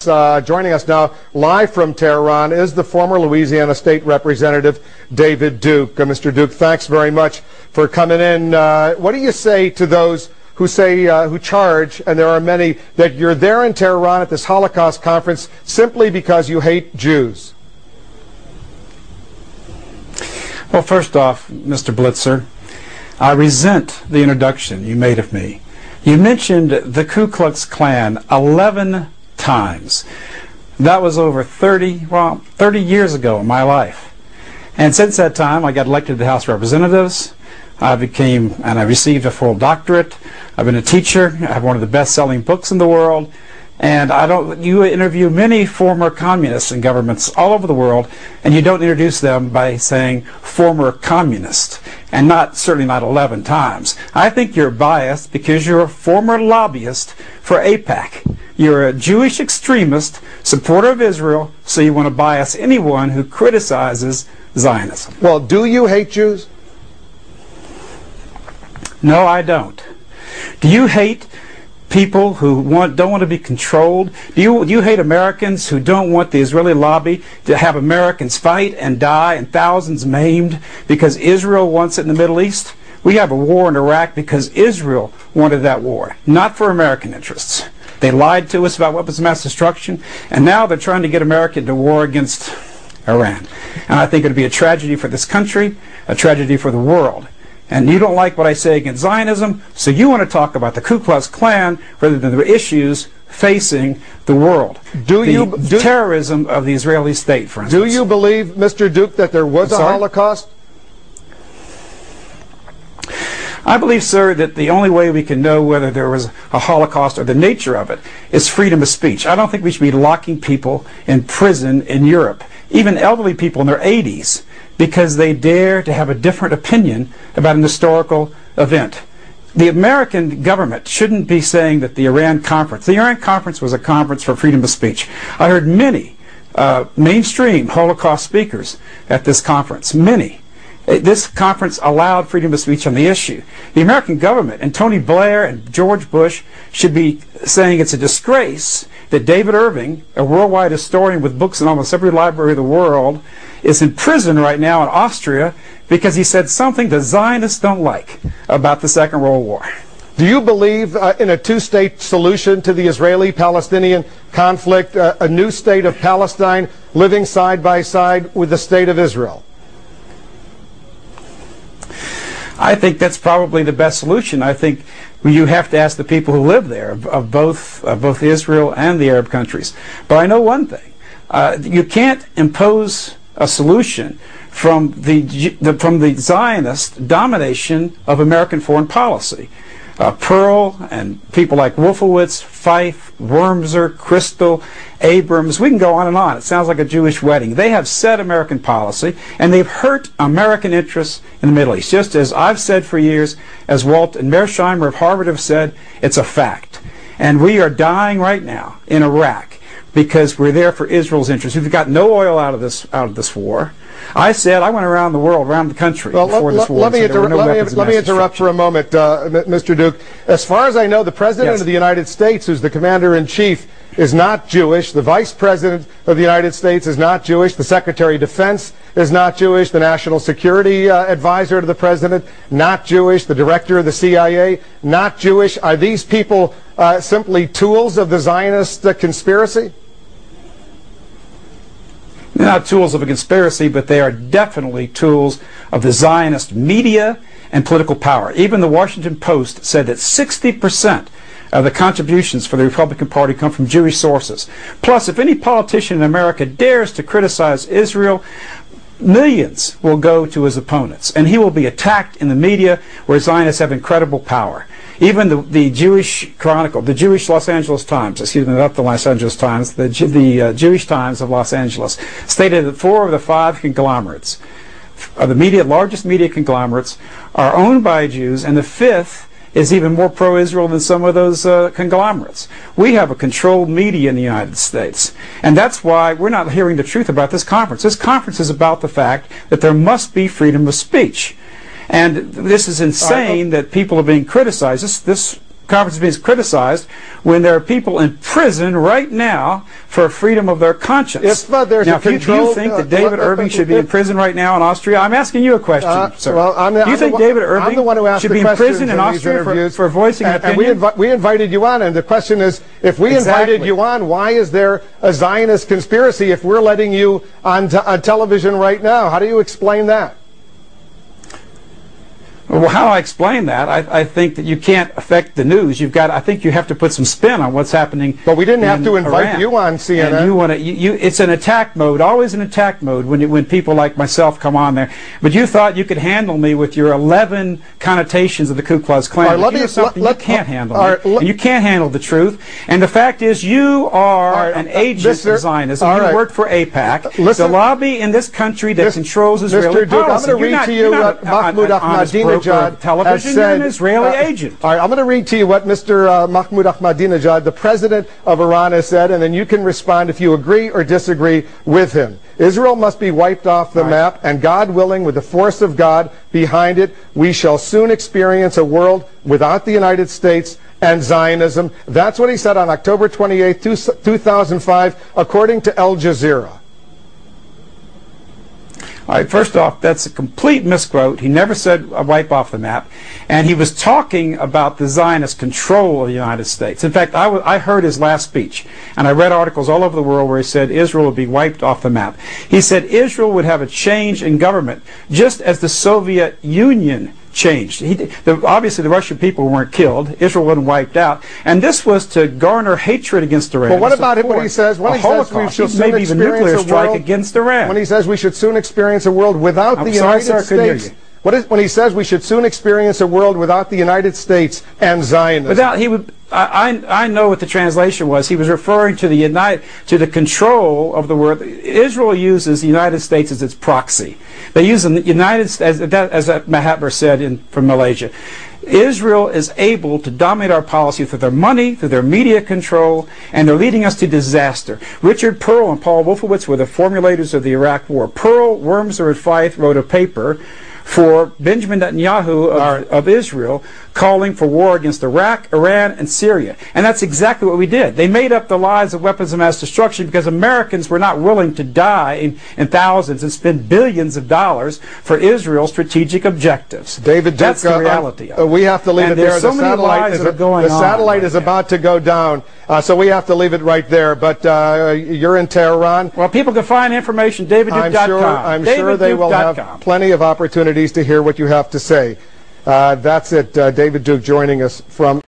Joining us now live from Tehran is the former Louisiana State Representative David Duke. Mr. Duke, thanks very much for coming in. What do you say to those who charge, and there are many, that you're there in Tehran at this Holocaust conference simply because you hate Jews? Well, first off, Mr. Blitzer, I resent the introduction you made of me. You mentioned the Ku Klux Klan 11 times. That was over 30 years ago in my life. And since that time, I got elected to the House of Representatives. I received a full doctorate. I've been a teacher. I have one of the best-selling books in the world. And you interview many former communists in governments all over the world, and you don't introduce them by saying former communist, and certainly not 11 times. I think you're biased because you're a former lobbyist for AIPAC. You're a Jewish extremist, supporter of Israel, so you want to bias anyone who criticizes Zionism. Well, do you hate Jews? No, I don't. Do you hate people who don't want to be controlled? Do you hate Americans who don't want the Israeli lobby to have Americans fight and die and thousands maimed because Israel wants it in the Middle East? We have a war in Iraq because Israel wanted that war, not for American interests. They lied to us about weapons of mass destruction, and now they're trying to get America into war against Iran. And I think it would be a tragedy for this country, a tragedy for the world. And you don't like what I say against Zionism, so you want to talk about the Ku Klux Klan rather than the issues facing the world. The terrorism of the Israeli state, for instance. Do you believe, Mr. Duke, that there was a Holocaust? I believe, sir, that the only way we can know whether there was a Holocaust or the nature of it is freedom of speech. I don't think we should be locking people in prison in Europe, even elderly people in their 80s, because they dare to have a different opinion about an historical event. The American government shouldn't be saying that the Iran conference was a conference for freedom of speech. I heard many mainstream Holocaust speakers at this conference, many. This conference allowed freedom of speech on the issue. The American government and Tony Blair and George Bush should be saying it's a disgrace that David Irving, a worldwide historian with books in almost every library of the world, is in prison right now in Austria because he said something the Zionists don't like about the Second World War. Do you believe in a two-state solution to the Israeli-Palestinian conflict, a new state of Palestine living side by side with the state of Israel? I think that's probably the best solution. I think you have to ask the people who live there of both Israel and the Arab countries. But I know one thing. You can't impose a solution from the Zionist domination of American foreign policy. Pearl and people like Wolfowitz, Fife, Wormser, Crystal, Abrams, we can go on and on. It sounds like a Jewish wedding. They have set American policy, and they've hurt American interests in the Middle East. Just as I've said for years, as Walt and Mearsheimer of Harvard have said, it's a fact. And we are dying right now in Iraq because we're there for Israel's interests. We've got no oil out of this war. I went around the world, around the country before this war. Let me interrupt for a moment, Mr. Duke. As far as I know, the President of the United States, who's the Commander-in-Chief, is not Jewish. The Vice President of the United States is not Jewish. The Secretary of Defense is not Jewish. The National Security Advisor to the President, not Jewish. The Director of the CIA, not Jewish. Are these people simply tools of the Zionist conspiracy? They're not tools of a conspiracy, but they are definitely tools of the Zionist media and political power. Even the Washington Post said that 60% of the contributions for the Republican Party come from Jewish sources. Plus, if any politician in America dares to criticize Israel, millions will go to his opponents, and he will be attacked in the media where Zionists have incredible power. Even the Jewish Chronicle, the Jewish Los Angeles Times, excuse me, not the Los Angeles Times, the Jewish Times of Los Angeles, stated that 4 of the 5 conglomerates, the largest media conglomerates, are owned by Jews, and the 5th is even more pro-Israel than some of those conglomerates. We have a controlled media in the United States, and that's why we're not hearing the truth about this conference. This conference is about the fact that there must be freedom of speech. And this is insane that people are being criticized. This conference is being criticized when there are people in prison right now for freedom of their conscience. If there's now, do you think that David Irving should be in prison right now in Austria? I'm asking you a question, sir. Well, do you think David Irving should be in prison in Austria for voicing an opinion? And we invited you on, and the question is, if we invited you on, why is there a Zionist conspiracy if we're letting you on television right now? How do you explain that? Well, how do I explain that? I think that you can't affect the news. I think you have to put some spin on what's happening. But we didn't have to invite you on CNN. And you want to. It's an attack mode, always an attack mode when people like myself come on there. But you thought you could handle me with your 11 connotations of the Ku Klux Klan. Right, you can't handle me, and you can't handle the truth. And the fact is, you are an agent of Zionism. You work for AIPAC, the lobby in this country that controls Israeli policy. I'm going to read to you what Mahmoud Ahmadinejad television, you're an Israeli agent. All right, I'm going to read to you what Mr. Mahmoud Ahmadinejad, the president of Iran, has said, and then you can respond if you agree or disagree with him. Israel must be wiped off the map, and God willing, with the force of God behind it, we shall soon experience a world without the United States and Zionism. That's what he said on October 28, 2005, according to Al Jazeera. All right, first off, that's a complete misquote. He never said wipe off the map. And he was talking about the Zionist control of the United States. In fact, I heard his last speech, and I read articles all over the world where he said Israel would be wiped off the map. He said Israel would have a change in government, just as the Soviet Union changed. Obviously, the Russian people weren't killed. Israel wasn't wiped out. And this was to garner hatred against Iran. But what about it when he says, we should soon maybe even nuclear strike against Iran? When he says we should soon experience a world without the United States? When he says we should soon experience a world without the United States and Zionism? I know what the translation was. He was referring to the control of the world. Israel uses the United States as its proxy. They use the United States, as Mahatma said from Malaysia. Israel is able to dominate our policy through their money, through their media control, and they're leading us to disaster. Richard Pearl and Paul Wolfowitz were the formulators of the Iraq War. Pearl, Wormser, and Feith wrote a paper for Benjamin Netanyahu of Israel, calling for war against Iraq, Iran, and Syria. And that's exactly what we did. They made up the lies of weapons of mass destruction because Americans were not willing to die in thousands and spend billions of dollars for Israel's strategic objectives. David Duke, that's the reality of it. We have to leave it there. So the satellite is about to go down, so we have to leave it right there. But you're in Tehran. Well, people can find information, DavidDuke.com. I'm sure they will have plenty of opportunities to hear what you have to say. That's it. David Duke joining us from